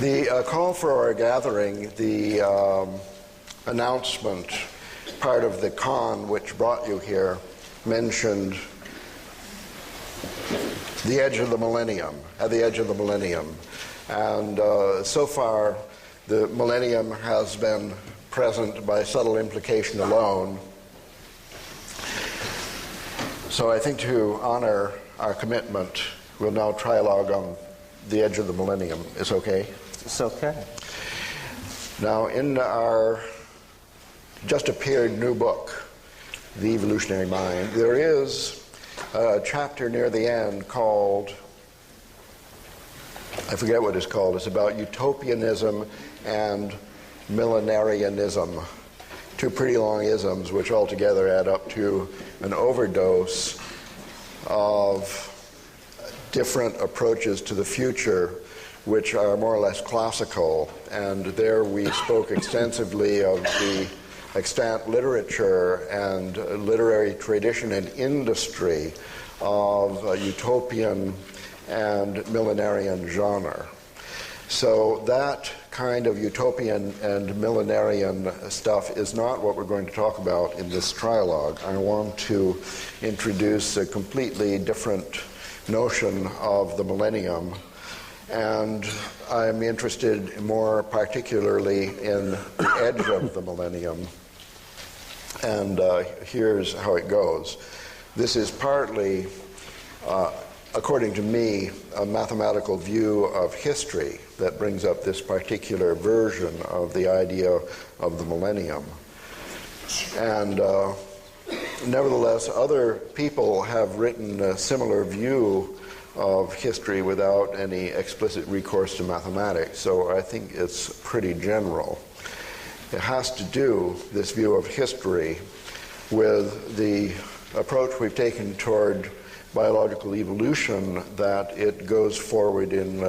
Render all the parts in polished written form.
The call for our gathering, the announcement, part of the con which brought you here, mentioned the edge of the millennium, at the edge of the millennium. And so far, the millennium has been present by subtle implication alone. So I think to honor our commitment, we'll now trialogue on the edge of the millennium. Is okay? It's okay. Now, in our just appeared new book, The Evolutionary Mind, there is a chapter near the end called, I forget what it's called, it's about utopianism and millenarianism. Two pretty long isms which altogether add up to an overdose of different approaches to the future which are more or less classical. And there we spoke extensively of the extant literature and literary tradition and industry of utopian and millenarian genre. So that kind of utopian and millenarian stuff is not what we're going to talk about in this trialogue. I want to introduce a completely different notion of the millennium, and I'm interested more particularly in the edge of the millennium. And here's how it goes. This is partly, according to me, a mathematical view of history that brings up this particular version of the idea of the millennium. And nevertheless, other people have written a similar view of history without any explicit recourse to mathematics, so I think it's pretty general. It has to do, this view of history, with the approach we've taken toward biological evolution, that it goes forward in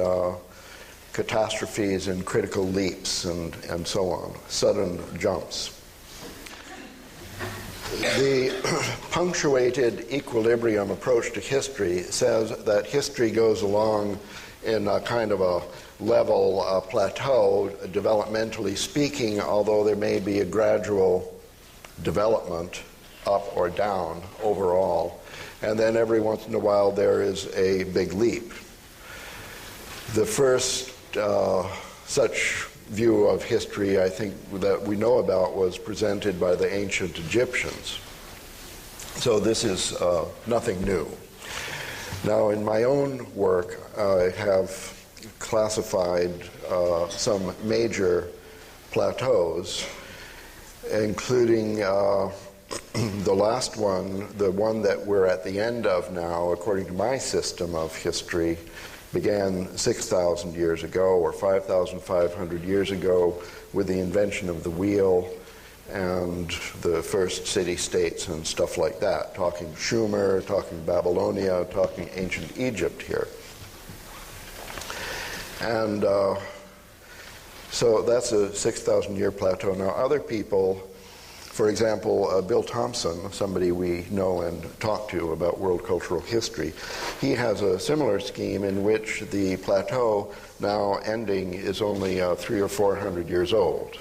catastrophes and critical leaps and so on, sudden jumps. The punctuated equilibrium approach to history says that history goes along in a kind of a level plateau, developmentally speaking, although there may be a gradual development up or down overall. And then every once in a while there is a big leap. The first such view of history, I think, that we know about was presented by the ancient Egyptians. So this is nothing new. Now, in my own work, I have classified some major plateaus, including the last one, the one that we're at the end of now, according to my system of history, began 6,000 years ago or 5,500 years ago with the invention of the wheel and the first city-states and stuff like that, talking Sumer, talking Babylonia, talking ancient Egypt here. And so that's a 6,000-year plateau. Now, other people, for example, Bill Thompson, somebody we know and talk to about world cultural history, he has a similar scheme in which the plateau now ending is only 300 or 400 years old.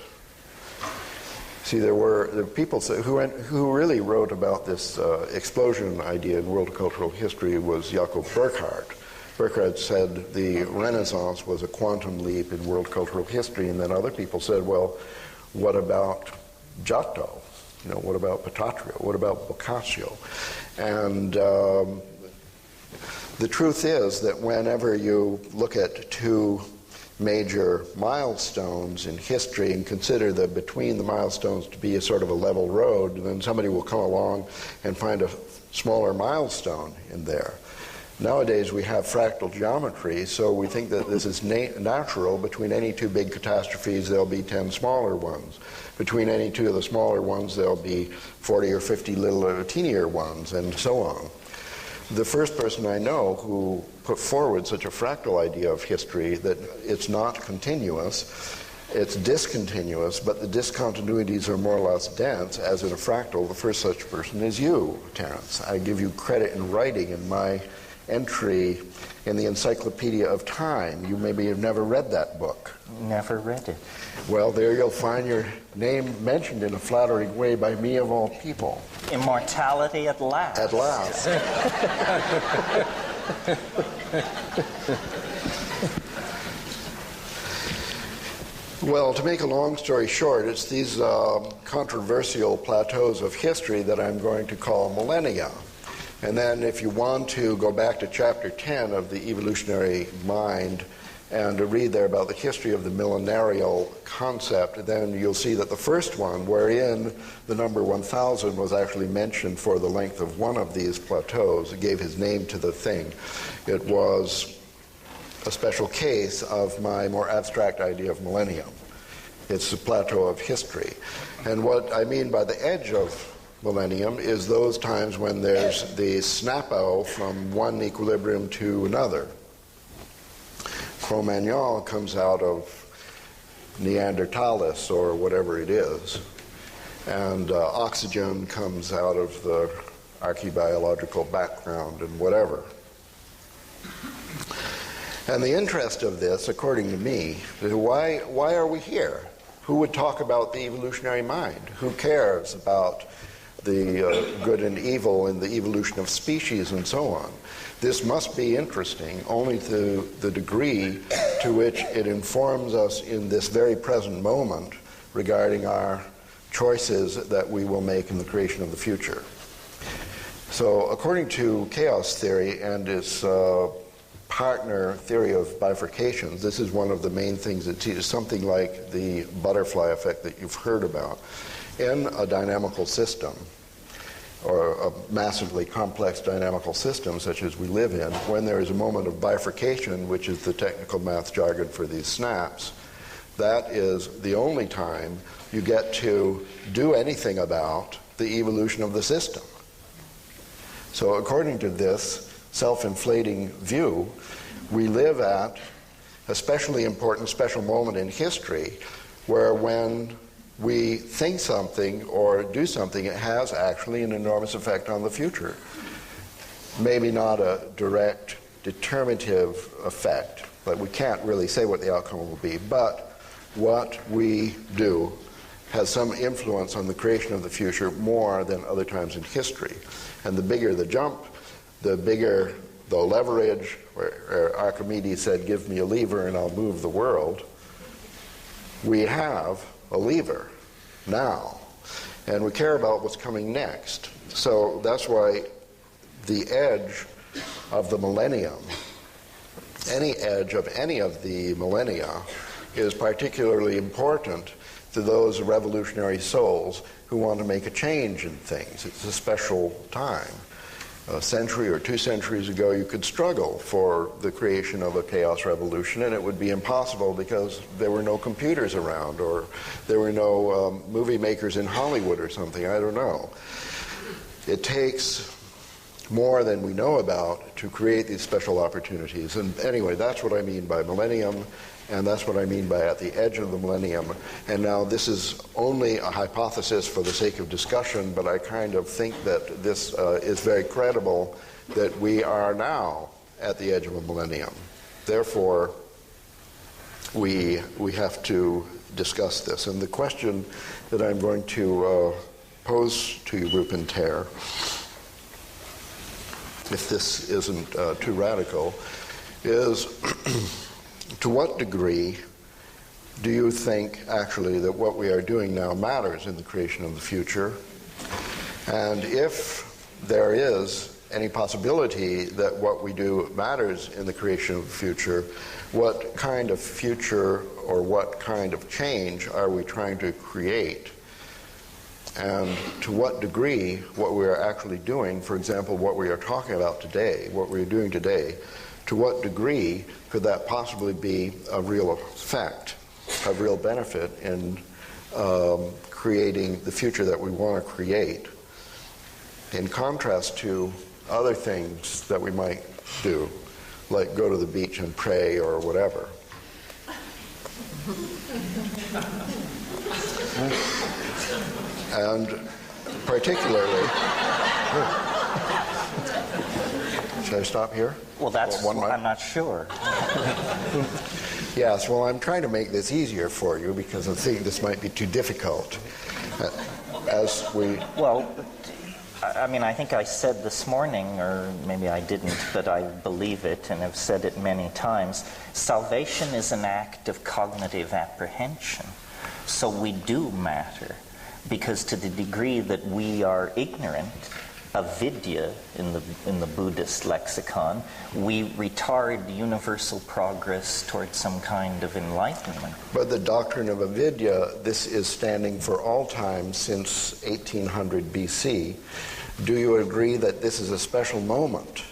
See, there were people who really wrote about this explosion idea in world cultural history was Jakob Burckhardt. Burckhardt said the Renaissance was a quantum leap in world cultural history, and then other people said, well, what about Giotto? You know, what about Patatrio? What about Boccaccio? And the truth is that whenever you look at two major milestones in history and consider that between the milestones to be a sort of a level road, then somebody will come along and find a smaller milestone in there. Nowadays we have fractal geometry, so we think that this is natural. Between any two big catastrophes, there'll be 10 smaller ones. Between any two of the smaller ones, there'll be 40 or 50 little teenier ones, and so on. The first person I know who put forward such a fractal idea of history, that it's not continuous, it's discontinuous, but the discontinuities are more or less dense, as in a fractal. The first such person is you, Terence. I give you credit in writing in my entry in the Encyclopedia of Time. You maybe have never read that book. Never read it. Well, there you'll find your name mentioned in a flattering way by me of all people. Immortality at last. At last. Well, to make a long story short, it's these controversial plateaus of history that I'm going to call millennia. And then if you want to go back to chapter 10 of the Evolutionary Mind and to read there about the history of the millenarial concept, then you'll see that the first one, wherein the number 1000 was actually mentioned for the length of one of these plateaus, it gave his name to the thing. It was a special case of my more abstract idea of millennium. It's the plateau of history. And what I mean by the edge of millennium is those times when there's the snap-out from one equilibrium to another. Cro-Magnon comes out of Neanderthalis, or whatever it is, and oxygen comes out of the archaeobiological background and whatever. And the interest of this, according to me, is why are we here? Who would talk about the evolutionary mind? Who cares about the good and evil and the evolution of species and so on? This must be interesting only to the degree to which it informs us in this very present moment regarding our choices that we will make in the creation of the future. So according to chaos theory and its partner theory of bifurcations, this is one of the main things that teaches something like the butterfly effect that you've heard about. In a dynamical system, or a massively complex dynamical system such as we live in, when there is a moment of bifurcation, which is the technical math jargon for these snaps, that is the only time you get to do anything about the evolution of the system. So according to this self-inflating view, we live at a specially important special moment in history where when we think something or do something, it has actually an enormous effect on the future. Maybe not a direct determinative effect, but we can't really say what the outcome will be, but what we do has some influence on the creation of the future more than other times in history. And the bigger the jump, the bigger the leverage, where Archimedes said, give me a lever and I'll move the world. We have a lever now, and we care about what's coming next. So that's why the edge of the millennium, any edge of any of the millennia, is particularly important to those revolutionary souls who want to make a change in things. It's a special time. A century or 2 centuries ago, you could struggle for the creation of a chaos revolution, and it would be impossible because there were no computers around, or there were no movie makers in Hollywood or something. I don't know. It takes more than we know about to create these special opportunities. And anyway, that's what I mean by millennium, and that's what I mean by at the edge of the millennium. And now this is only a hypothesis for the sake of discussion, but I kind of think that this is very credible that we are now at the edge of a millennium. Therefore, we have to discuss this. And the question that I'm going to pose to you, Rupert, if this isn't too radical, is to what degree do you think actually that what we are doing now matters in the creation of the future? And if there is any possibility that what we do matters in the creation of the future, what kind of future or what kind of change are we trying to create And to what degree what we are actually doing, for example, what we are talking about today, what we are doing today, to what degree could that possibly be a real effect, a real benefit in creating the future that we want to create, in contrast to other things that we might do, like go to the beach and pray or whatever. And particularly, should I stop here? Well, that's I'm not sure. Yes, well, I'm trying to make this easier for you because I think this might be too difficult. Well, I mean, I think I said this morning, or maybe I didn't, but I believe it and have said it many times, salvation is an act of cognitive apprehension. So we do matter, because to the degree that we are ignorant of vidya in the Buddhist lexicon, we retard universal progress towards some kind of enlightenment. But the doctrine of avidya, this is standing for all time since 1800 BC. Do you agree that this is a special moment?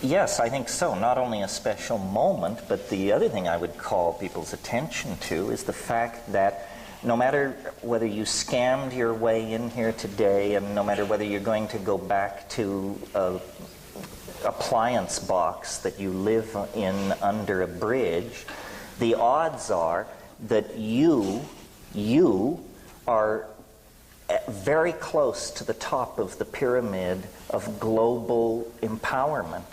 Yes, I think so. Not only a special moment, but the other thing I would call people's attention to is the fact that no matter whether you scammed your way in here today, and no matter whether you're going to go back to an appliance box that you live in under a bridge, the odds are that you are very close to the top of the pyramid of global empowerment.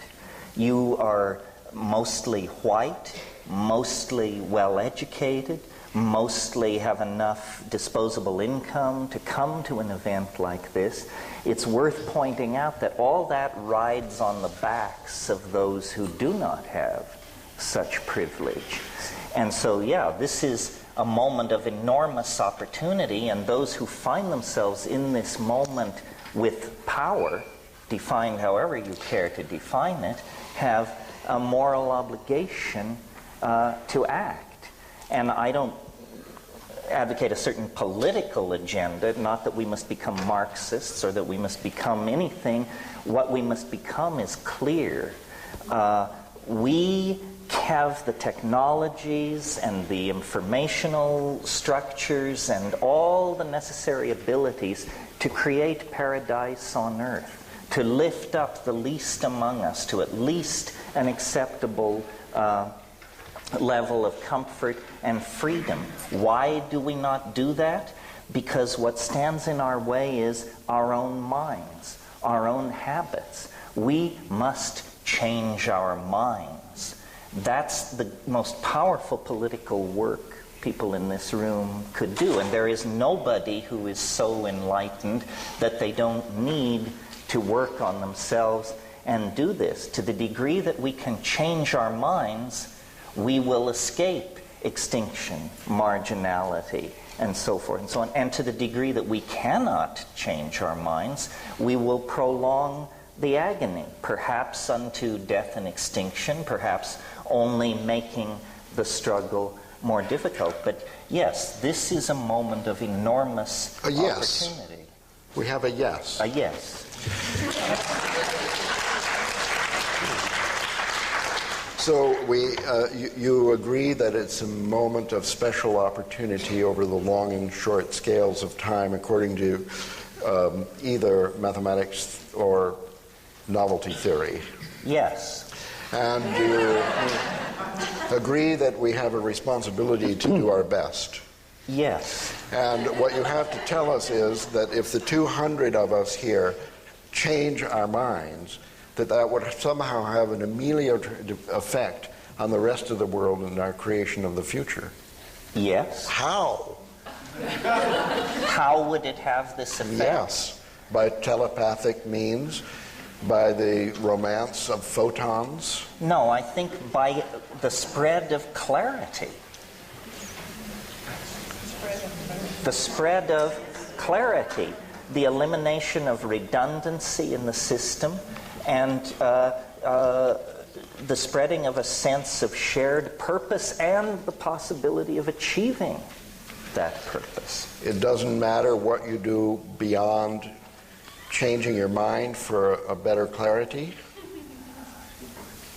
You are mostly white, mostly well-educated, mostly have enough disposable income to come to an event like this. It's worth pointing out that all that rides on the backs of those who do not have such privilege. And so, yeah, this is a moment of enormous opportunity, and those who find themselves in this moment with power, defined however you care to define it, have a moral obligation to act. And I don't advocate a certain political agenda, not that we must become Marxists or that we must become anything. What we must become is clear. We have the technologies and the informational structures and all the necessary abilities to create paradise on earth, to lift up the least among us to at least an acceptable level of comfort and freedom. Why do we not do that? Because what stands in our way is our own minds, our own habits. We must change our minds. That's the most powerful political work people in this room could do. And there is nobody who is so enlightened that they don't need to work on themselves and do this. To the degree that we can change our minds, we will escape extinction, marginality, and so forth and so on. And to the degree that we cannot change our minds, we will prolong the agony, perhaps unto death and extinction, perhaps only making the struggle more difficult. But yes, this is a moment of enormous opportunity. We have a yes. A yes. So you agree that it's a moment of special opportunity over the long and short scales of time, according to either mathematics or novelty theory? Yes. And do you agree that we have a responsibility to do our best? Yes. And what you have to tell us is that if the 200 of us here change our minds, that would somehow have an ameliorative effect on the rest of the world and our creation of the future. Yes. How? How would it have this effect? Yes. By telepathic means? By the romance of photons? No, I think by the spread of clarity. The spread of clarity. The elimination of redundancy in the system, and the spreading of a sense of shared purpose and the possibility of achieving that purpose. It doesn't matter what you do beyond changing your mind for a better clarity?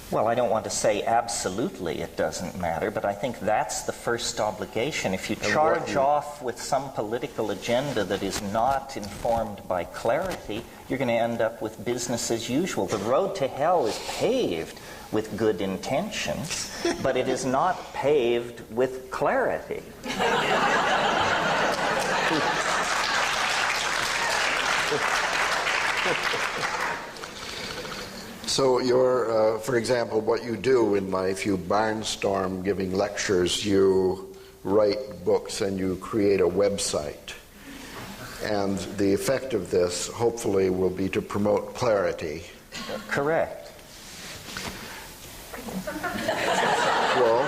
Well, I don't want to say absolutely it doesn't matter, but I think that's the first obligation. If you charge off with some political agenda that is not informed by clarity, you're going to end up with business as usual. The road to hell is paved with good intentions, but it is not paved with clarity. So you're, for example, what you do in life, you barnstorm giving lectures, you write books, and you create a website. And the effect of this, hopefully, will be to promote clarity. Correct. Well,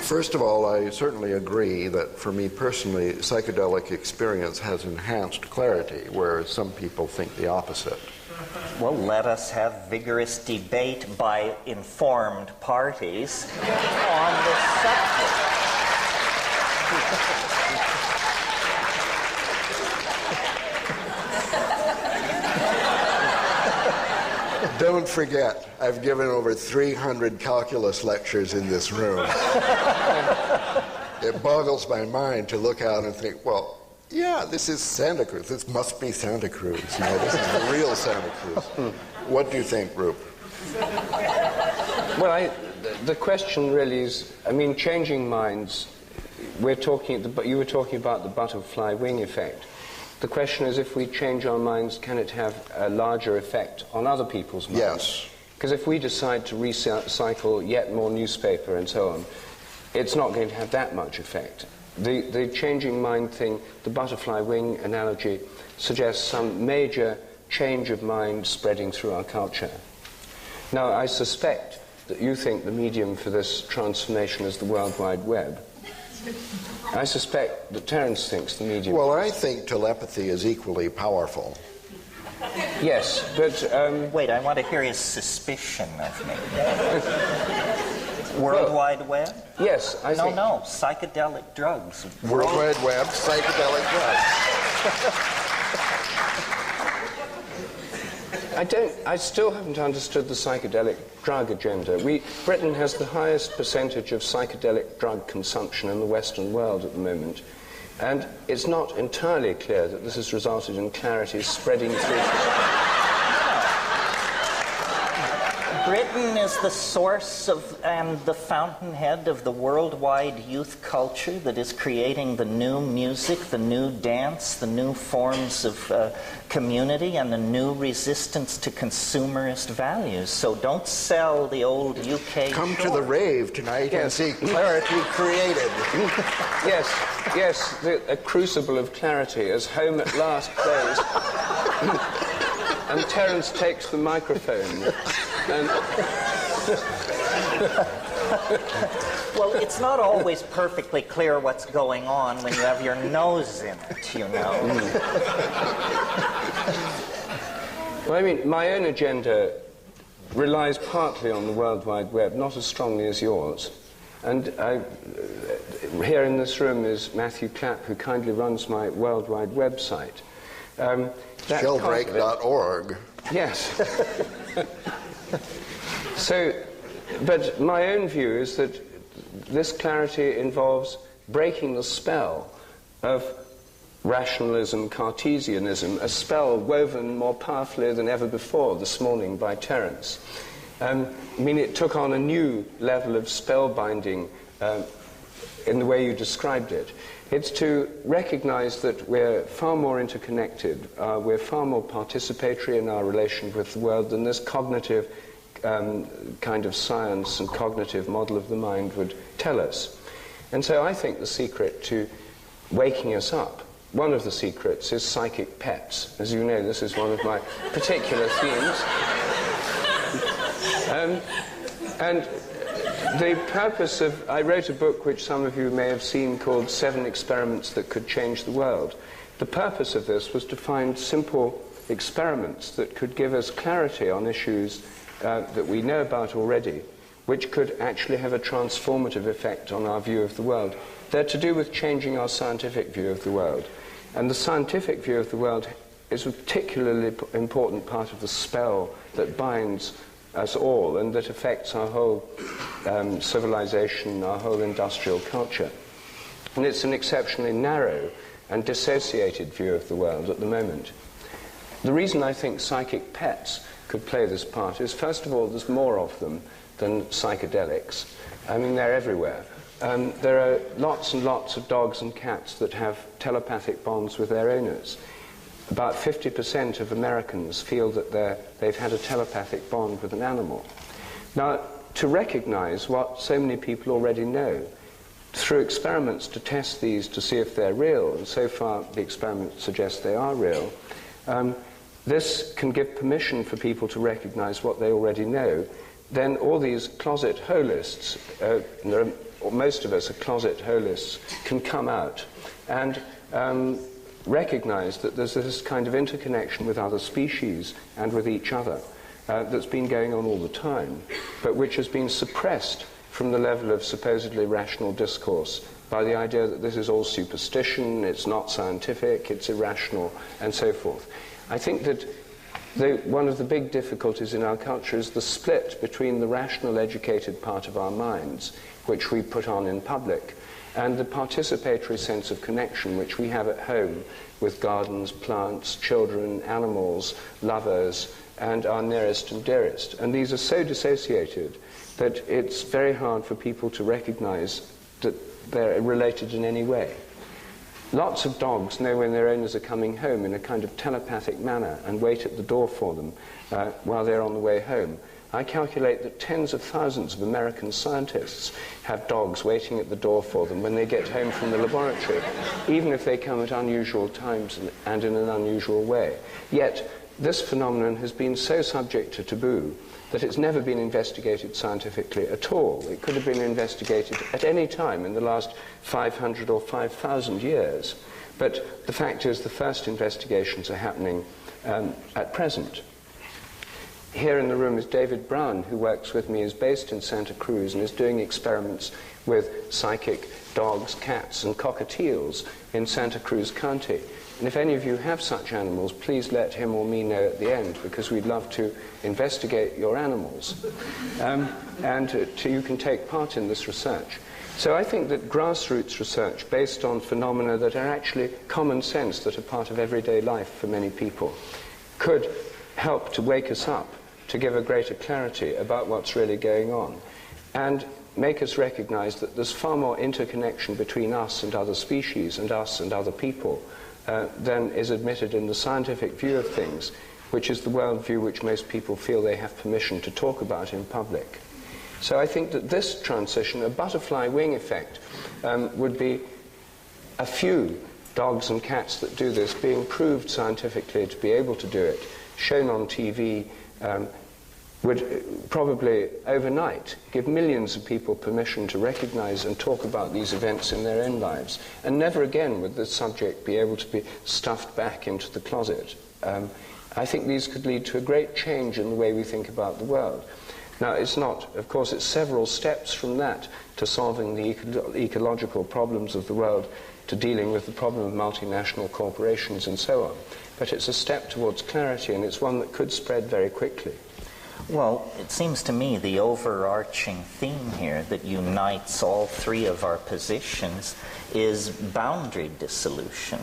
first of all, I certainly agree that for me personally, psychedelic experience has enhanced clarity, whereas some people think the opposite. Well, let us have vigorous debate by informed parties on this subject. Don't forget, I've given over 300 calculus lectures in this room. It boggles my mind to look out and think, well, yeah, this is Santa Cruz. This must be Santa Cruz. You know, this is the real Santa Cruz. What do you think, Rupert? Well, the question really is, I mean, changing minds, you were talking about the butterfly wing effect. The question is, if we change our minds, can it have a larger effect on other people's minds? Yes. Because if we decide to recycle yet more newspaper and so on, it's not going to have that much effect. The changing mind thing, the butterfly wing analogy, suggests some major change of mind spreading through our culture. Now, I suspect that you think the medium for this transformation is the World Wide Web. I suspect that Terence thinks the medium... Well, I think telepathy is equally powerful. Yes, but... Wait, I want to hear his suspicion of me. World Wide Web? Yes, I think... No, psychedelic drugs. World Wide Web, psychedelic drugs. I still haven't understood the psychedelic drug agenda. Britain has the highest percentage of psychedelic drug consumption in the Western world at the moment, and it's not entirely clear that this has resulted in clarity spreading through... Britain is the source of and the fountainhead of the worldwide youth culture that is creating the new music, the new dance, the new forms of community, and the new resistance to consumerist values. So don't sell the old UK Come shore. to the rave tonight and see clarity created. Yes, a crucible of clarity as Home at Last plays. And Terence takes the microphone. And well, it's not always perfectly clear what's going on when you have your nose in it, you know. Well, I mean, my own agenda relies partly on the World Wide Web, not as strongly as yours. And here in this room is Matthew Clapp, who kindly runs my World Wide website. Sheldrake.org. Yes. So, but my own view is that this clarity involves breaking the spell of rationalism, Cartesianism, a spell woven more powerfully than ever before this morning by Terence. I mean, it took on a new level of spellbinding in the way you described it. It's to recognize that we're far more interconnected, we're far more participatory in our relation with the world than this cognitive kind of science and cognitive model of the mind would tell us. And so I think the secret to waking us up, one of the secrets is psychic pets. As you know, this is one of my particular themes. And the purpose of... I wrote a book which some of you may have seen called 7 Experiments That Could Change the World. The purpose of this was to find simple experiments that could give us clarity on issues that we know about already, which could actually have a transformative effect on our view of the world. They're to do with changing our scientific view of the world. And the scientific view of the world is a particularly important part of the spell that binds us all and that affects our whole civilization, our whole industrial culture. And it's an exceptionally narrow and dissociated view of the world at the moment. The reason I think psychic pets could play this part is, first of all, there's more of them than psychedelics. I mean, they're everywhere. There are lots and lots of dogs and cats that have telepathic bonds with their owners. About 50% of Americans feel that they've had a telepathic bond with an animal. Now, to recognize what so many people already know, through experiments to test these to see if they're real, and so far the experiments suggest they are real, this can give permission for people to recognize what they already know. Then all these closet holists, most of us are closet holists, can come out and recognize that there's this kind of interconnection with other species and with each other that's been going on all the time, but which has been suppressed from the level of supposedly rational discourse by the idea that this is all superstition, it's not scientific, it's irrational, and so forth. I think that one of the big difficulties in our culture is the split between the rational, educated part of our minds, which we put on in public, and the participatory sense of connection which we have at home with gardens, plants, children, animals, lovers, and our nearest and dearest. And these are so dissociated that it's very hard for people to recognize that they're related in any way. Lots of dogs know when their owners are coming home in a kind of telepathic manner and wait at the door for them while they're on the way home. I calculate that tens of thousands of American scientists have dogs waiting at the door for them when they get home from the laboratory, even if they come at unusual times and in an unusual way. Yet, this phenomenon has been so subject to taboo that it's never been investigated scientifically at all. It could have been investigated at any time in the last 500 or 5,000 years. But the fact is the first investigations are happening at present. Here in the room is David Brown, who works with me, is based in Santa Cruz and is doing experiments with psychic dogs, cats, and cockatiels in Santa Cruz County. And if any of you have such animals, please let him or me know at the end, because we'd love to investigate your animals. You can take part in this research. So I think that grassroots research based on phenomena that are actually common sense, that are part of everyday life for many people, could help to wake us up, to give a greater clarity about what's really going on, and make us recognize that there's far more interconnection between us and other species and us and other people than is admitted in the scientific view of things, which is the worldview which most people feel they have permission to talk about in public. So I think that this transition, a butterfly wing effect, would be a few dogs and cats that do this being proved scientifically to be able to do it, shown on TV, would probably overnight give millions of people permission to recognize and talk about these events in their own lives. And never again would the subject be able to be stuffed back into the closet. I think these could lead to a great change in the way we think about the world. Now, it's not, of course, it's several steps from that to solving the ecological problems of the world, to dealing with the problem of multinational corporations and so on. But it's a step towards clarity, and it's one that could spread very quickly. Well, it seems to me the overarching theme here that unites all three of our positions is boundary dissolution.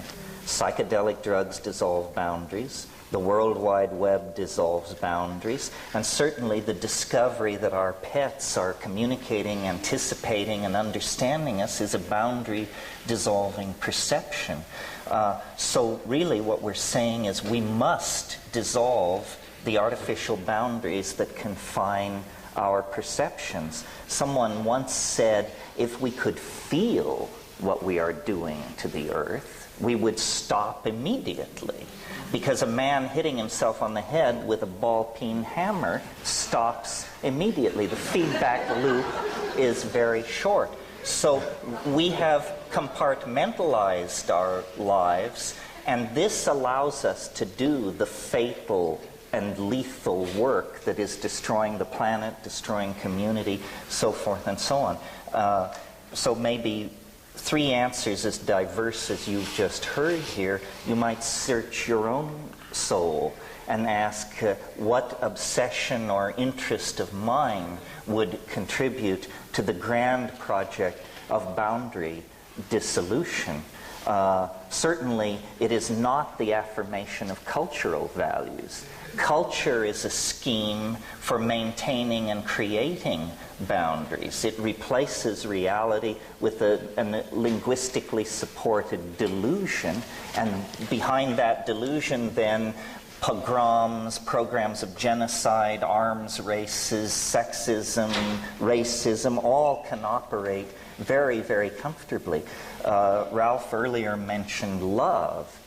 Psychedelic drugs dissolve boundaries. The World Wide Web dissolves boundaries. And certainly the discovery that our pets are communicating, anticipating, and understanding us is a boundary-dissolving perception. So really what we're saying is we must dissolve the artificial boundaries that confine our perceptions. Someone once said, if we could feel what we are doing to the earth, we would stop immediately. Because a man hitting himself on the head with a ball-peen hammer stops immediately. The feedback loop is very short. So we have compartmentalized our lives, and this allows us to do the fatal and lethal work that is destroying the planet, destroying community, so forth and so on. So maybe three answers as diverse as you've just heard here, you might search your own soul and ask what obsession or interest of mine would contribute to the grand project of boundary dissolution. Certainly, it is not the affirmation of cultural values. Culture is a scheme for maintaining and creating boundaries. It replaces reality with a linguistically supported delusion, and behind that delusion then pogroms, programs of genocide, arms races, sexism, racism, all can operate very, very comfortably. Ralph earlier mentioned love.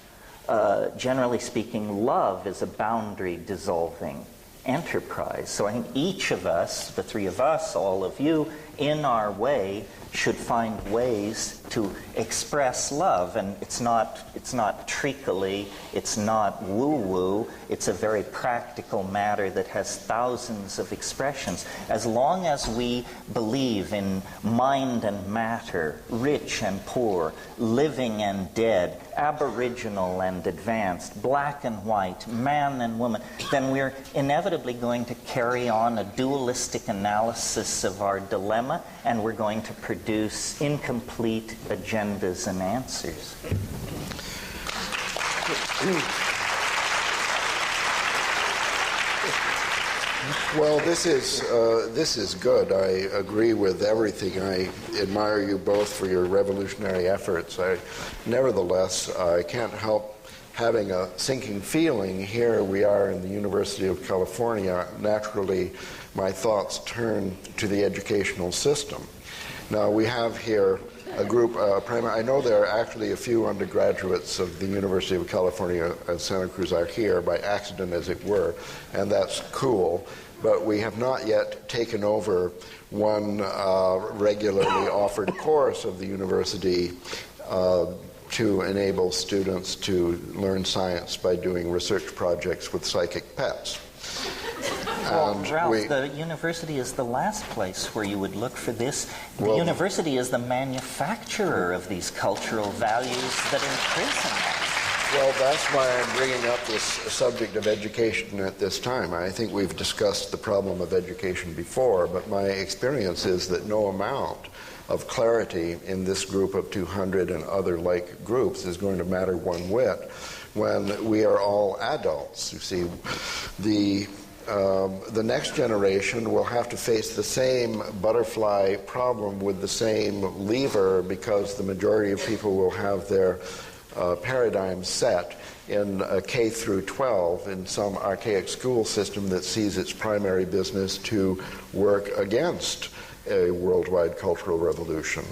Generally speaking, love is a boundary-dissolving enterprise. So I think each of us, the three of us, all of you, in our way, should find ways to express love. And it's not treacly, it's not woo-woo, it's a very practical matter that has thousands of expressions. As long as we believe in mind and matter, rich and poor, living and dead, aboriginal and advanced, black and white, man and woman, then we're inevitably going to carry on a dualistic analysis of our dilemma, and we're going to produce incomplete agendas and answers. Well, this is good. I agree with everything. I admire you both for your revolutionary efforts. Nevertheless, I can't help having a sinking feeling. Here we are in the University of California. Naturally, my thoughts turn to the educational system. Now, we have here a group, I know there are actually a few undergraduates of the University of California at Santa Cruz are here by accident, as it were, and that's cool. But we have not yet taken over one regularly offered course of the university to enable students to learn science by doing research projects with psychic pets. Well, Ralph, the university is the last place where you would look for this. The university is the manufacturer of these cultural values that imprison us. Well, that's why I'm bringing up this subject of education at this time. I think we've discussed the problem of education before, but my experience is that no amount of clarity in this group of 200 and other like groups is going to matter one whit when we are all adults. You see, the next generation will have to face the same butterfly problem with the same lever, because the majority of people will have their paradigm set in K through 12 in some archaic school system that sees its primary business to work against a worldwide cultural revolution.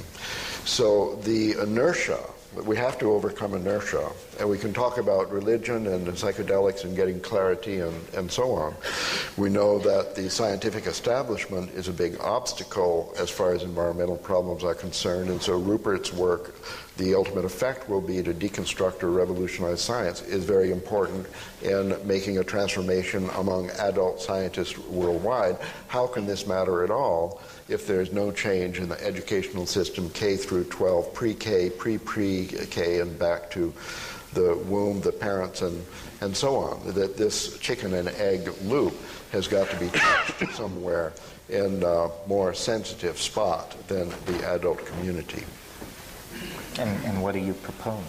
So the inertia, we have to overcome inertia, and we can talk about religion and psychedelics and getting clarity and so on. We know that the scientific establishment is a big obstacle as far as environmental problems are concerned, and so Rupert's work, the ultimate effect will be to deconstruct or revolutionize science, is very important in making a transformation among adult scientists worldwide. How can this matter at all if there's no change in the educational system, K through 12, pre-K, pre-K, and back to the womb, the parents, and so on? That this chicken and egg loop has got to be touched somewhere in a more sensitive spot than the adult community. And what do you propose?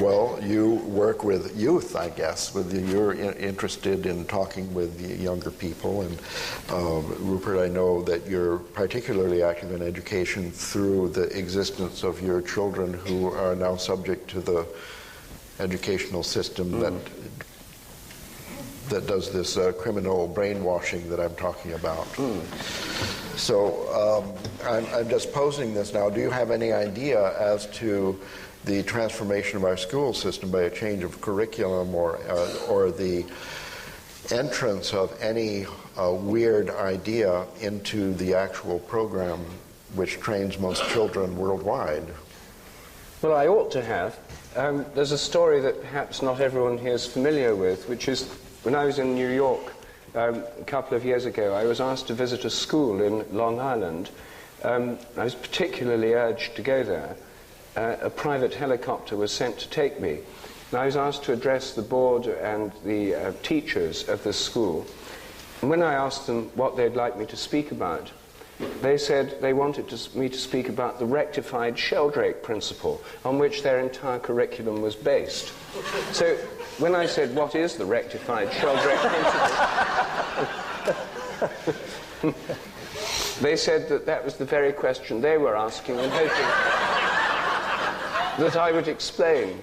Well, you work with youth, I guess. You're interested in talking with the younger people. And Rupert, I know that you're particularly active in education through the existence of your children who are now subject to the educational system that does this criminal brainwashing that I'm talking about. So I'm just posing this now. Do you have any idea as to the transformation of our school system by a change of curriculum or the entrance of any weird idea into the actual program which trains most children worldwide? Well, I ought to have. There's a story that perhaps not everyone here is familiar with, which is when I was in New York a couple of years ago, I was asked to visit a school in Long Island. I was particularly urged to go there a private helicopter was sent to take me. And I was asked to address the board and the teachers of this school. And when I asked them what they'd like me to speak about, they said they wanted me to speak about the rectified Sheldrake principle, on which their entire curriculum was based. So when I said, what is the rectified Sheldrake principle? They said that that was the very question they were asking and hoping that I would explain.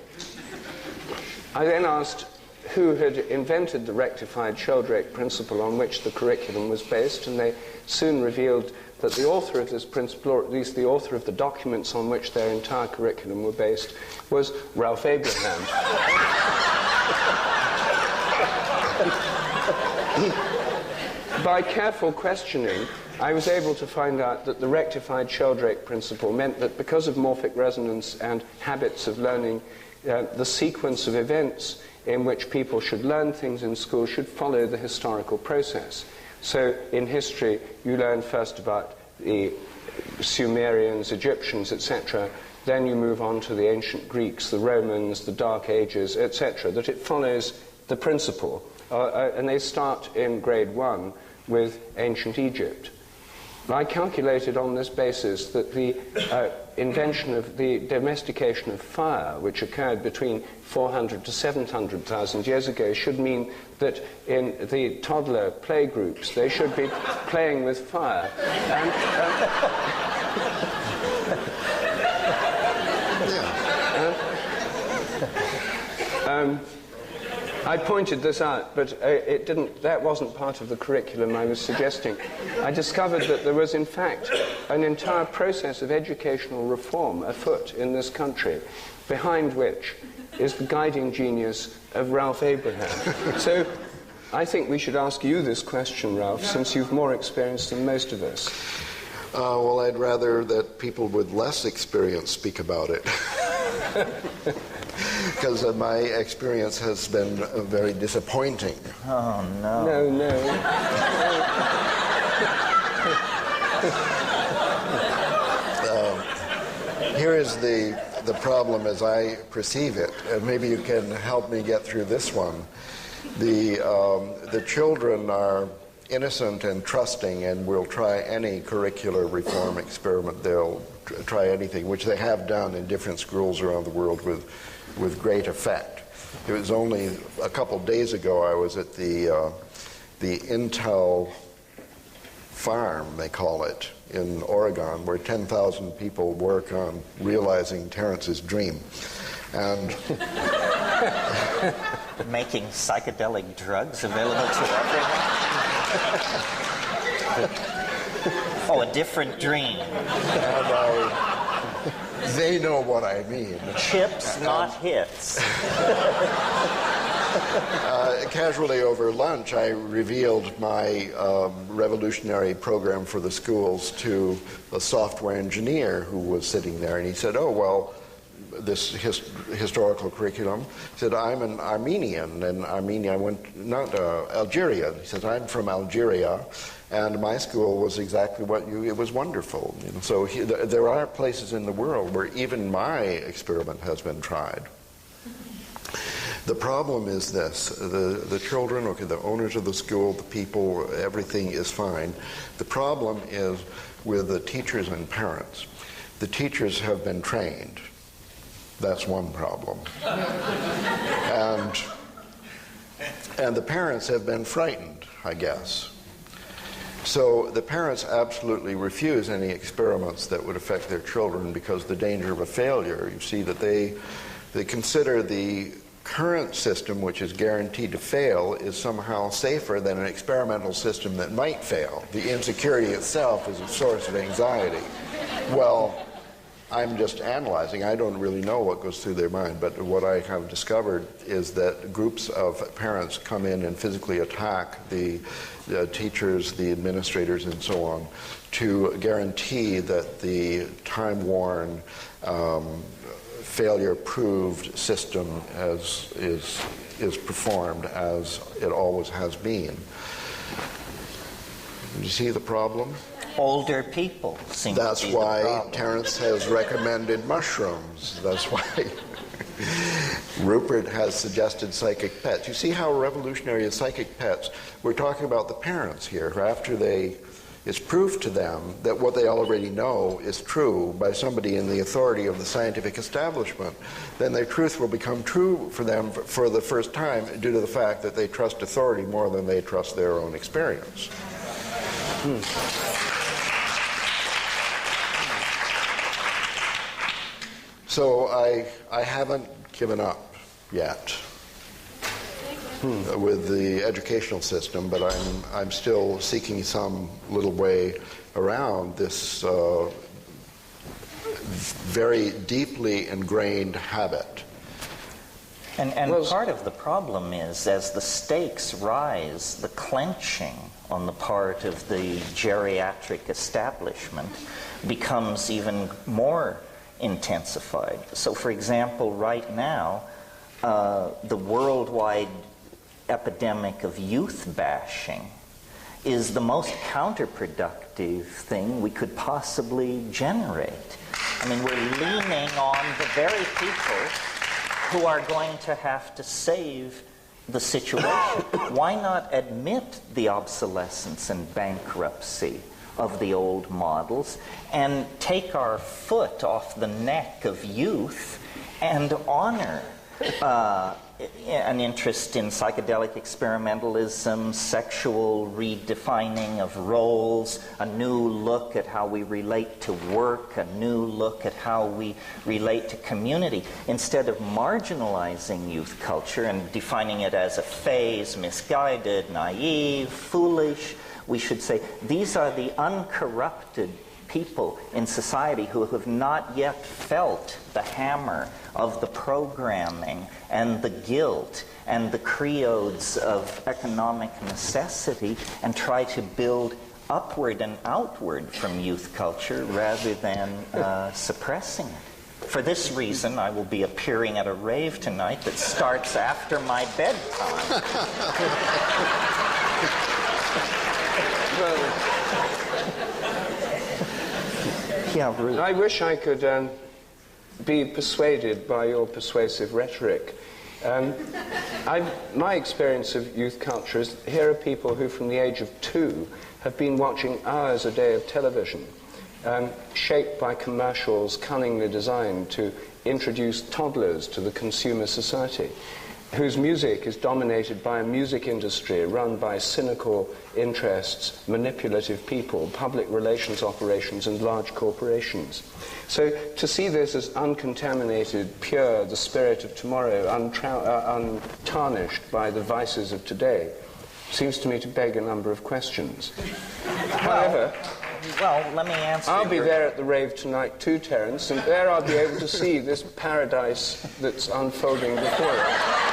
I then asked who had invented the rectified Sheldrake principle on which the curriculum was based, and they soon revealed that the author of this principle, or at least the author of the documents on which their entire curriculum were based, was Ralph Abraham. By careful questioning, I was able to find out that the rectified Sheldrake principle meant that because of morphic resonance and habits of learning, the sequence of events in which people should learn things in school should follow the historical process. So in history, you learn first about the Sumerians, Egyptians, etc. Then you move on to the ancient Greeks, the Romans, the Dark Ages, etc. That it follows the principle. And they start in grade 1 with ancient Egypt. I calculated on this basis that the invention of the domestication of fire, which occurred between 400 to 700,000 years ago, should mean that in the toddler play groups they should be playing with fire. And, I pointed this out, but that wasn't part of the curriculum I was suggesting. I discovered that there was, in fact, an entire process of educational reform afoot in this country, behind which is the guiding genius of Ralph Abraham. So I think we should ask you this question, Ralph, since you've more experience than most of us. Well, I'd rather that people with less experience speak about it. Because my experience has been very disappointing. Oh, no. No. Here is the problem as I perceive it, and maybe you can help me get through this one. The children are innocent and trusting and will try any curricular reform experiment. They'll try anything, which they have done in different schools around the world with great effect. It was only a couple days ago I was at the Intel farm, they call it, in Oregon, where 10,000 people work on realizing Terence's dream. And making psychedelic drugs available to everyone? Oh, a different dream. And they know what I mean. Chips, not hits. Casually over lunch, I revealed my revolutionary program for the schools to a software engineer who was sitting there, and he said, oh, well, this historical curriculum. He said, I'm an Armenian, and Armenia, Algeria. He said, I'm from Algeria, and my school was exactly it was wonderful. So there are places in the world where even my experiment has been tried. The problem is this, the children, okay, the owners of the school, the people, everything is fine. The problem is with the teachers and parents. The teachers have been trained. That's one problem. And the parents have been frightened, I guess. So the parents absolutely refuse any experiments that would affect their children because the danger of a failure. You see that they consider the current system, which is guaranteed to fail, is somehow safer than an experimental system that might fail. The insecurity itself is a source of anxiety. Well, I'm just analyzing. I don't really know what goes through their mind, but what I have discovered is that groups of parents come in and physically attack the teachers, the administrators, and so on, to guarantee that the time-worn, failure-proved system is performed as it always has been. Do you see the problem? older people seem to That's be the why problem. Terence has recommended mushrooms. That's why Rupert has suggested psychic pets. You see how revolutionary is psychic pets? We're talking about the parents here, who after it's proof to them that what they already know is true by somebody in the authority of the scientific establishment, then their truth will become true for them for the first time due to the fact that they trust authority more than they trust their own experience. So I haven't given up yet with the educational system, but I'm still seeking some little way around this very deeply ingrained habit. And part of the problem is, as the stakes rise, the clenching on the part of the geriatric establishment becomes even more intensified. So, for example, right now, the worldwide epidemic of youth bashing is the most counterproductive thing we could possibly generate. I mean, we're leaning on the very people who are going to have to save the situation. Why not admit the obsolescence and bankruptcy of the old models and take our foot off the neck of youth and honor an interest in psychedelic experimentalism, sexual redefining of roles, a new look at how we relate to work, a new look at how we relate to community, instead of marginalizing youth culture and defining it as a phase, misguided, naive, foolish. We should say, these are the uncorrupted people in society who have not yet felt the hammer of the programming and the guilt and the creodes of economic necessity, and try to build upward and outward from youth culture rather than suppressing it. For this reason, I will be appearing at a rave tonight that starts after my bedtime. Yeah, Ruth. I wish I could be persuaded by your persuasive rhetoric. My experience of youth culture is, here are people who from the age of 2 have been watching hours a day of television, shaped by commercials cunningly designed to introduce toddlers to the consumer society, whose music is dominated by a music industry run by cynical interests, manipulative people, public relations operations, and large corporations. So to see this as uncontaminated, pure, the spirit of tomorrow, untarnished by the vices of today, seems to me to beg a number of questions. However, well, let me answer. I'll be there at the rave tonight too, Terence, and there I'll be able to see this paradise that's unfolding before us.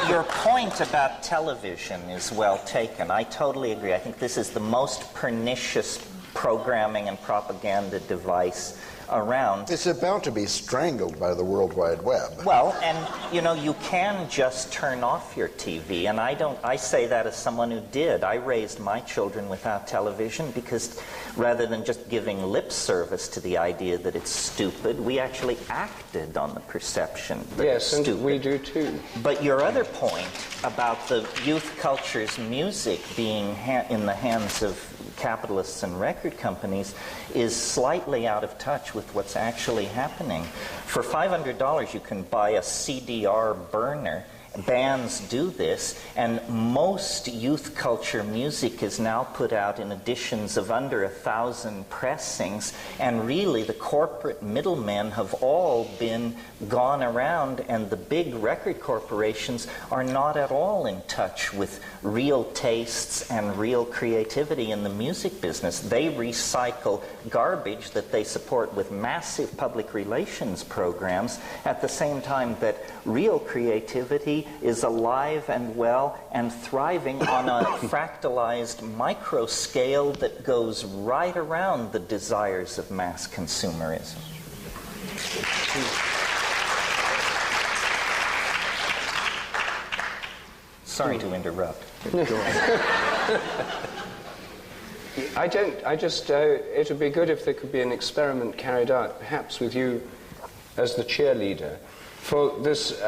Your point about television is well taken. I totally agree. I think this is the most pernicious programming and propaganda device around. It's about to be strangled by the World Wide Web. Well, and you know, you can just turn off your TV, and I say that as someone who did. I raised my children without television because rather than just giving lip service to the idea that it's stupid, we actually acted on the perception that it's stupid. Yes, and we do too. But your other point about the youth culture's music being in the hands of capitalists and record companies is slightly out of touch with what's actually happening. For $500 you can buy a CDR burner. Bands do this, and most youth culture music is now put out in editions of under 1,000 pressings, and really the corporate middlemen have all been gone around, and the big record corporations are not at all in touch with real tastes and real creativity in the music business. They recycle garbage that they support with massive public relations programs at the same time that real creativity is alive and well and thriving on a fractalized micro scale that goes right around the desires of mass consumerism. Sorry to interrupt. it would be good if there could be an experiment carried out, perhaps with you as the cheerleader, for this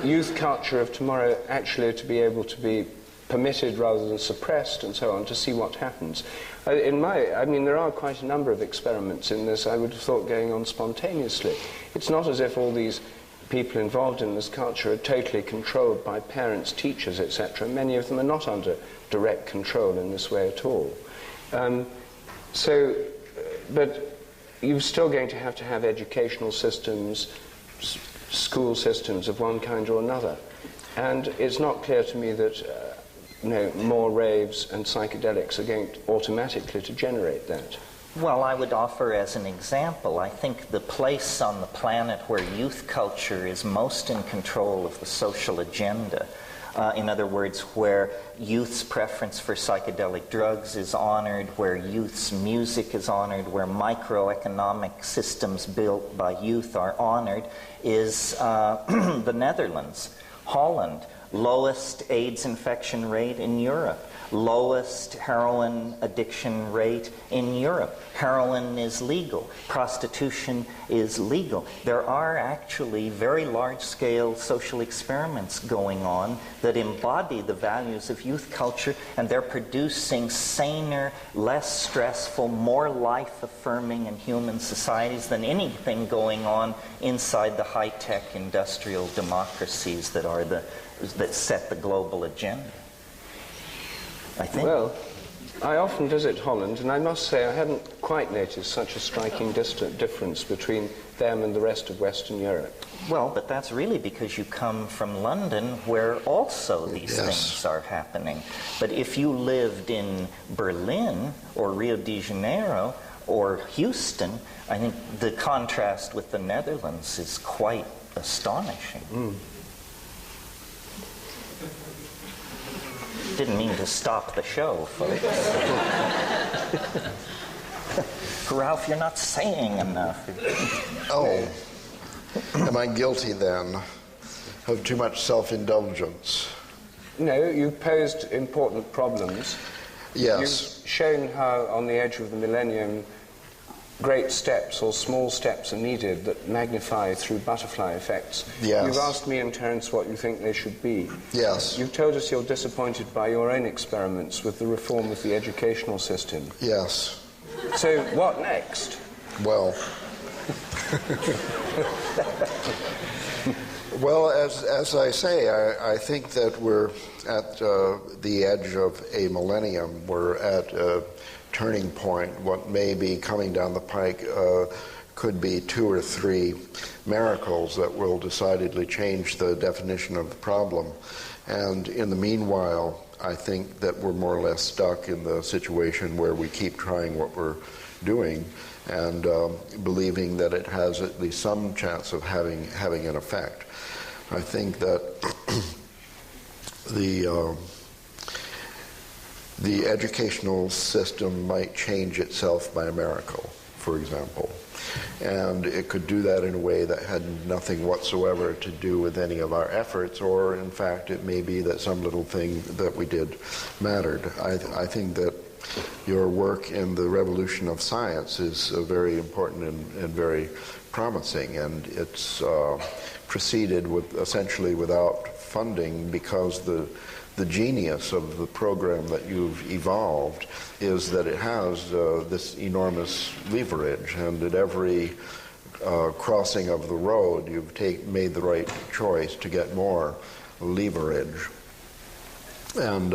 youth culture of tomorrow actually to be able to be permitted rather than suppressed and so on, to see what happens. There are quite a number of experiments in this, I would have thought, going on spontaneously. It's not as if all these people involved in this culture are totally controlled by parents, teachers, etc. Many of them are not under direct control in this way at all. But you're still going to have educational systems, school systems of one kind or another. And it's not clear to me that more raves and psychedelics are going automatically to generate that. Well, I would offer as an example, I think the place on the planet where youth culture is most in control of the social agenda, in other words, where youth's preference for psychedelic drugs is honored, where youth's music is honored, where microeconomic systems built by youth are honored, is the Netherlands, Holland, lowest AIDS infection rate in Europe, lowest heroin addiction rate in Europe. Heroin is legal. Prostitution is legal. There are actually very large-scale social experiments going on that embody the values of youth culture, and they're producing saner, less stressful, more life-affirming and human societies than anything going on inside the high-tech industrial democracies that set the global agenda, I think. Well, I often visit Holland, and I must say I hadn't quite noticed such a striking difference between them and the rest of Western Europe. Well, but that's really because you come from London, where also these things are happening. But if you lived in Berlin or Rio de Janeiro or Houston, I think the contrast with the Netherlands is quite astonishing. Didn't mean to stop the show, folks. Ralph, you're not saying enough. Oh, am I guilty then of too much self-indulgence? No, you posed important problems. Yes. You've shown how on the edge of the millennium great steps or small steps are needed that magnify through butterfly effects. Yes. You've asked me and Terence what you think they should be. Yes. You've told us you're disappointed by your own experiments with the reform of the educational system. Yes. So what next? Well, as I say, I think that we're at the edge of a millennium. We're at a turning point. What may be coming down the pike could be 2 or 3 miracles that will decidedly change the definition of the problem. And in the meanwhile, I think that we're more or less stuck in the situation where we keep trying what we're doing and believing that it has at least some chance of having an effect. I think that the educational system might change itself by a miracle, for example. And it could do that in a way that had nothing whatsoever to do with any of our efforts, or in fact it may be that some little thing that we did mattered. I think that your work in the revolution of science is very important and very promising, and it's proceeded with essentially without funding, because the genius of the program that you've evolved is that it has this enormous leverage, and at every crossing of the road you've made the right choice to get more leverage. And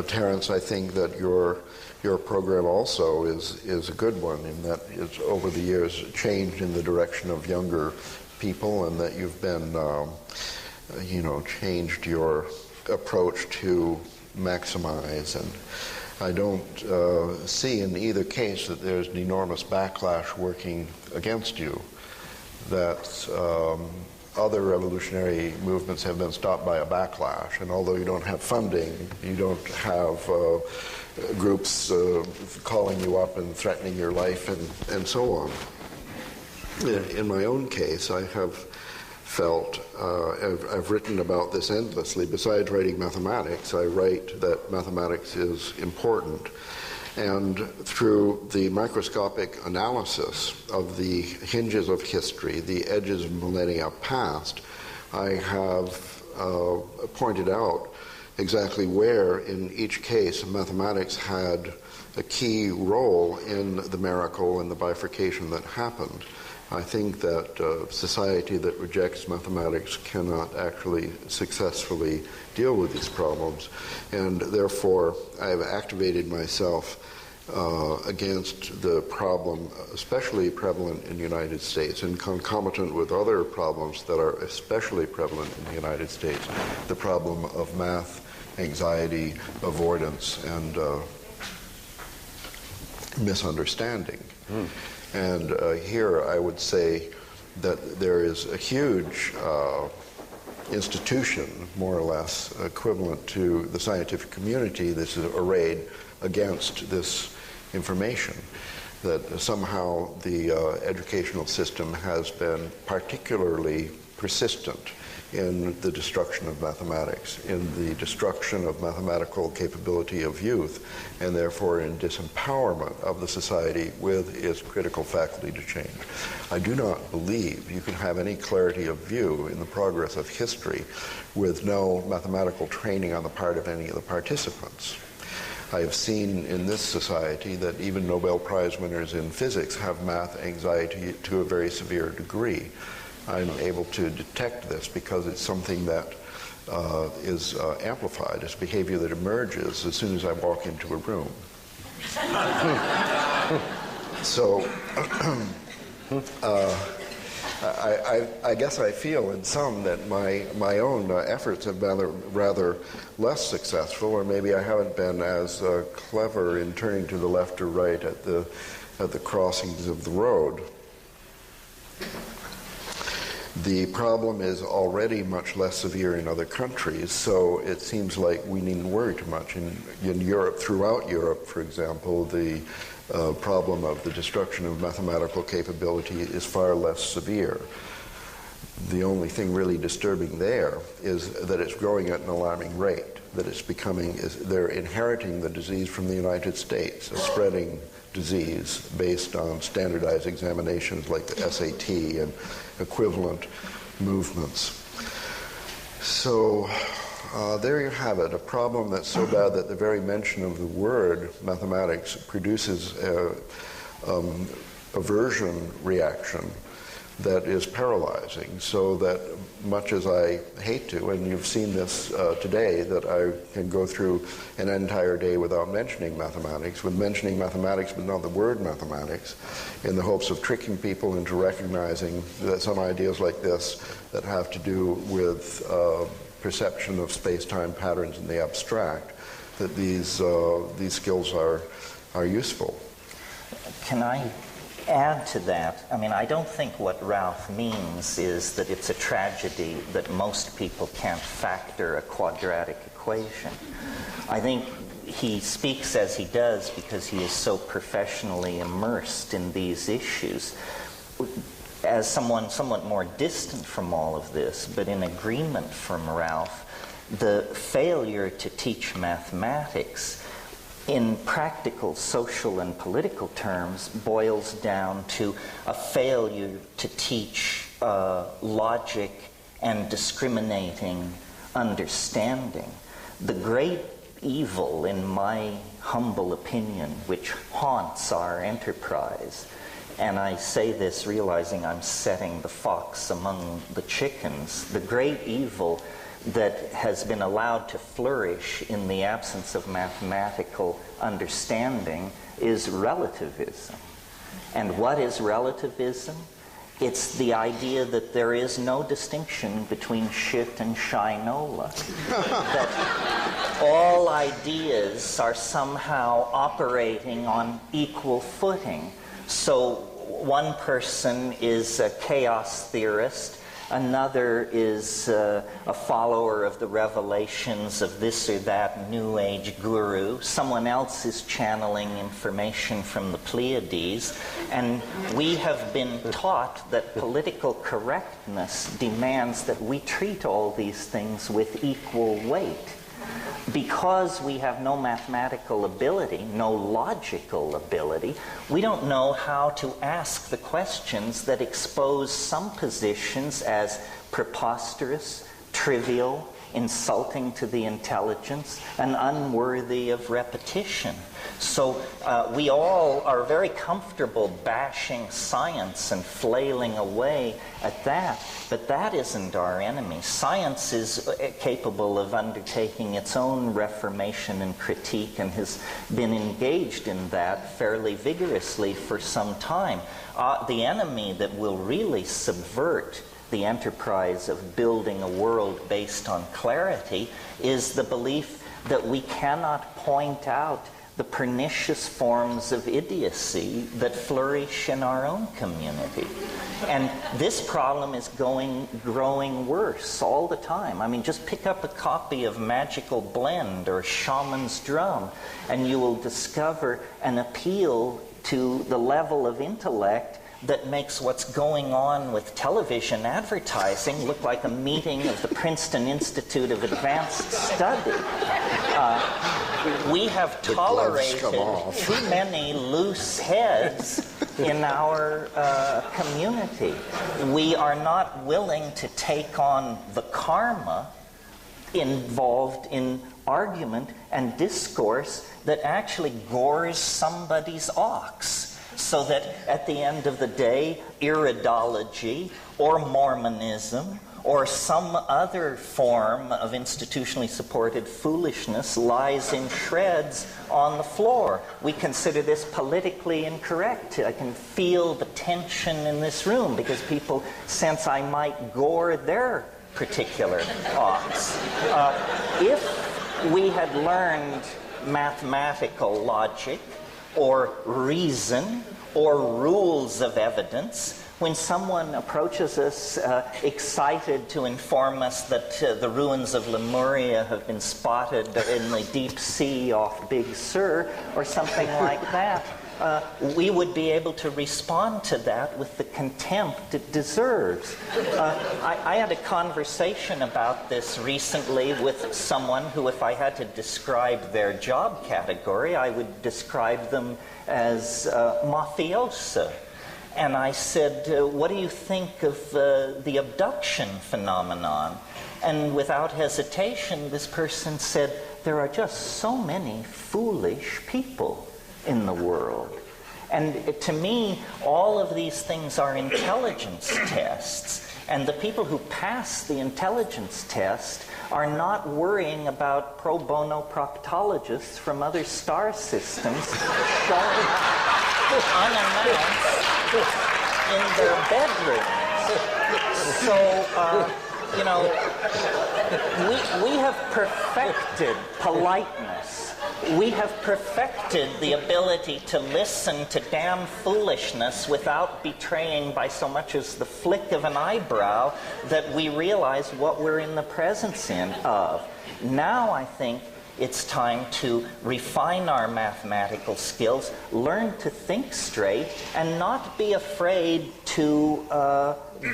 Terence, I think that your program also is a good one, in that it's over the years changed in the direction of younger people, and that you've been changed your approach to maximize. And I don't see in either case that there's an enormous backlash working against you, that other revolutionary movements have been stopped by a backlash, and although you don't have funding, you don't have groups calling you up and threatening your life and so on. In my own case, I have felt. I've written about this endlessly. Besides writing mathematics, I write that mathematics is important. And through the microscopic analysis of the hinges of history, the edges of millennia past, I have pointed out exactly where, in each case, mathematics had a key role in the miracle and the bifurcation that happened. I think that a society that rejects mathematics cannot actually successfully deal with these problems, and therefore I have activated myself against the problem, especially prevalent in the United States, and concomitant with other problems that are especially prevalent in the United States, the problem of math, anxiety, avoidance, and misunderstanding. And here I would say that there is a huge institution, more or less, equivalent to the scientific community that is arrayed against this information, that somehow the educational system has been particularly persistent in the destruction of mathematics, in the destruction of mathematical capability of youth, and therefore in disempowerment of the society with its critical faculty to change. I do not believe you can have any clarity of view in the progress of history with no mathematical training on the part of any of the participants. I have seen in this society that even Nobel Prize winners in physics have math anxiety to a very severe degree. I'm able to detect this because it's something that is amplified. It's behavior that emerges as soon as I walk into a room. So I guess I feel in some that my own efforts have been rather less successful, or maybe I haven't been as clever in turning to the left or right at the crossings of the road. The problem is already much less severe in other countries, so it seems like we needn't worry too much. In Europe, throughout Europe, for example, the problem of the destruction of mathematical capability is far less severe. The only thing really disturbing there is that it's growing at an alarming rate, that they're inheriting the disease from the United States, a spreading disease based on standardized examinations like the SAT and equivalent movements. So there you have it, a problem that's so bad that the very mention of the word mathematics produces an aversion reaction that is paralyzing, so that much as I hate to, and you've seen this today, that I can go through an entire day without mentioning mathematics, with mentioning mathematics but not the word mathematics, in the hopes of tricking people into recognizing that some ideas like this that have to do with perception of space-time patterns in the abstract, that these skills are useful. Can I add to that? I mean, I don't think what Ralph means is that it's a tragedy that most people can't factor a quadratic equation. I think he speaks as he does because he is so professionally immersed in these issues. As someone somewhat more distant from all of this, but in agreement from Ralph, the failure to teach mathematics in practical, social, and political terms boils down to a failure to teach logic and discriminating understanding. The great evil, in my humble opinion, which haunts our enterprise, and I say this realizing I'm setting the fox among the chickens, the great evil that has been allowed to flourish in the absence of mathematical understanding is relativism. And what is relativism? It's the idea that there is no distinction between shit and shinola. That all ideas are somehow operating on equal footing. So one person is a chaos theorist, Another is a follower of the revelations of this or that New Age guru. Someone else is channeling information from the Pleiades. And we have been taught that political correctness demands that we treat all these things with equal weight. Because we have no mathematical ability, no logical ability, we don't know how to ask the questions that expose some positions as preposterous, trivial, insulting to the intelligence, and unworthy of repetition. So we all are very comfortable bashing science and flailing away at that, but that isn't our enemy. Science is capable of undertaking its own reformation and critique, and has been engaged in that fairly vigorously for some time. The enemy that will really subvert the enterprise of building a world based on clarity is the belief that we cannot point out the pernicious forms of idiocy that flourish in our own community. And this problem is growing worse all the time. I mean, just pick up a copy of Magical Blend or Shaman's Drum, and you will discover an appeal to the level of intellect that makes what's going on with television advertising look like a meeting of the Princeton Institute of Advanced Study. We have tolerated too many loose heads in our community. We are not willing to take on the karma involved in argument and discourse that actually gores somebody's ox. So that at the end of the day, iridology or Mormonism or some other form of institutionally supported foolishness lies in shreds on the floor. We consider this politically incorrect. I can feel the tension in this room because people sense I might gore their particular ox. If we had learned mathematical logic or reason or rules of evidence, when someone approaches us excited to inform us that the ruins of Lemuria have been spotted in the deep sea off Big Sur or something like that, we would be able to respond to that with the contempt it deserves. I had a conversation about this recently with someone who, if I had to describe their job category, I would describe them as mafioso. And I said, what do you think of the abduction phenomenon? And without hesitation, this person said, there are just so many foolish people in the world. And to me, all of these things are intelligence tests. And the people who pass the intelligence test are not worrying about pro bono proctologists from other star systems showing up unannounced in their bedrooms. So, you know, we have perfected politeness. We have perfected the ability to listen to damn foolishness without betraying by so much as the flick of an eyebrow that we realize what we're in the presence of. Now I think it's time to refine our mathematical skills, learn to think straight, and not be afraid to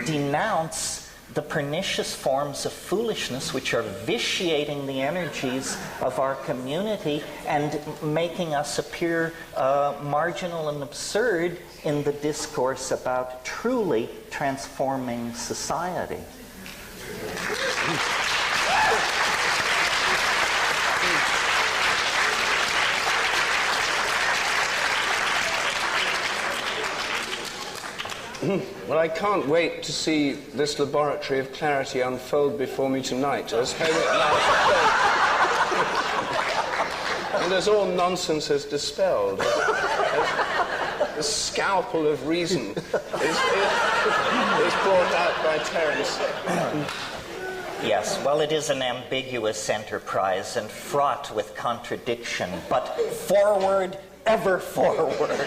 denounce the pernicious forms of foolishness which are vitiating the energies of our community and making us appear marginal and absurd in the discourse about truly transforming society. Well, I can't wait to see this laboratory of clarity unfold before me tonight, as and as all nonsense is dispelled, as the scalpel of reason is brought out by Terence. Yes, well, it is an ambiguous enterprise and fraught with contradiction, but forward, ever forward.